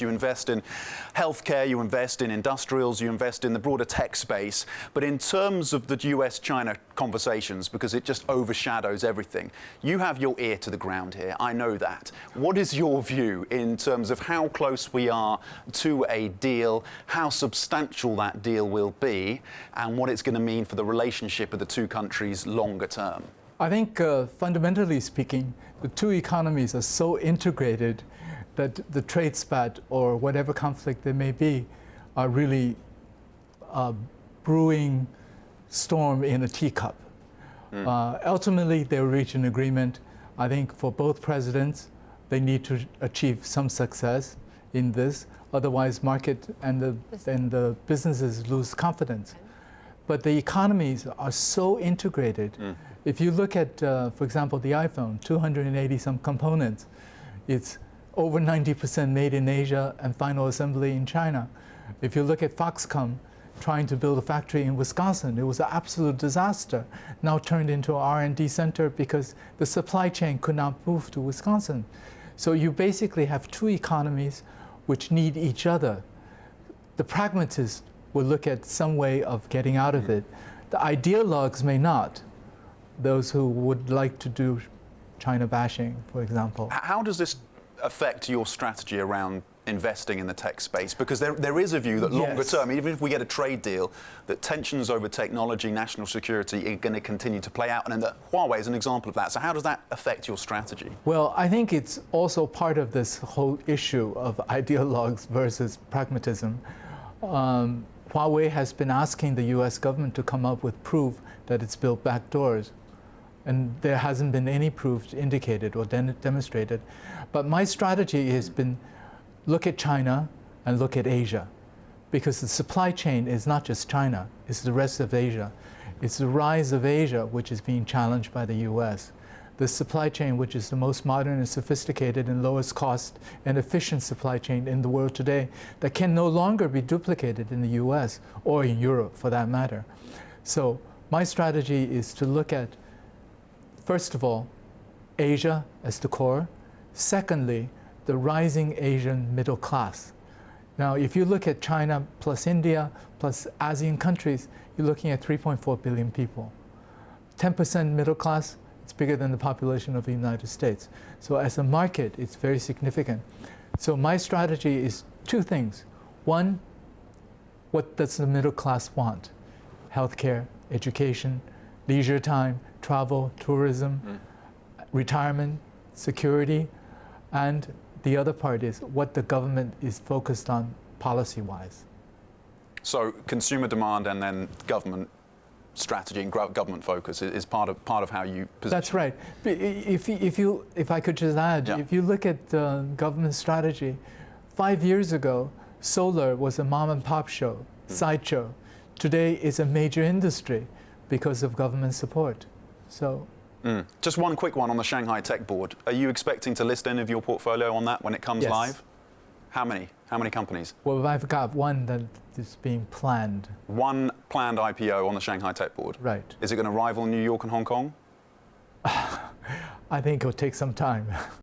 You invest in healthcare, you invest in industrials, you invest in the broader tech space. But in terms of the U.S. China conversations, because it just overshadows everything, you have your ear to the ground here. I know that. What is your view in terms of how close we are to a deal, how substantial that deal will be, and what it's going to mean for the relationship of the two countries longer term? I think fundamentally speaking, the two economies are so integrated that the trade spat or whatever conflict there may be are really a brewing storm in a teacup. Ultimately, they'll reach an agreement. I think for both presidents, they need to achieve some success in this. Otherwise, market and the businesses lose confidence. But the economies are so integrated. If you look at, for example, the iPhone, 280 some components, it's over 90% made in Asia and final assembly in China. If you look at Foxconn trying to build a factory in Wisconsin, it was an absolute disaster, now turned into an R&D center because the supply chain could not move to Wisconsin. So you basically have two economies which need each other. The pragmatists will look at some way of getting out of it. The ideologues may not, those who would like to do China bashing, for example. How does this affect your strategy around investing in the tech space? Because there is a view that longer term, even if we get a trade deal, that tensions over technology, national security are going to continue to play out, and that Huawei is an example of that. So how does that affect your strategy? Well, I think it's also part of this whole issue of ideologues versus pragmatism. Huawei has been asking the U.S. government to come up with proof that it's built back doors. And there hasn't been any proof indicated or demonstrated. But my strategy has been look at China and look at Asia. Because the supply chain is not just China, it's the rest of Asia. It's the rise of Asia which is being challenged by the U.S. The supply chain, which is the most modern and sophisticated and lowest cost and efficient supply chain in the world today, that can no longer be duplicated in the U.S. or in Europe, for that matter. So my strategy is to look at, first of all, Asia as the core. Secondly, the rising Asian middle class. Now, if you look at China plus India plus ASEAN countries, you're looking at 3.4 billion people. 10% middle class, it's bigger than the population of the United States. So as a market, it's very significant. So my strategy is two things. One, what does the middle class want? Healthcare, education, leisure time, travel, tourism, retirement, security, and the other part is what the government is focused on policy-wise. So consumer demand and then government strategy and government focus is part of how you position. That's right. If I could just add, if you look at government strategy, 5 years ago, solar was a mom and pop show, sideshow. Today it's a major industry because of government support. So. Just one quick one on the Shanghai Tech Board. Are you expecting to list any of your portfolio on that when it comes live? How many? How many companies? Well, I've got one that is being planned. One planned IPO on the Shanghai Tech Board? Right. Is it going to rival New York and Hong Kong? I think it'll take some time.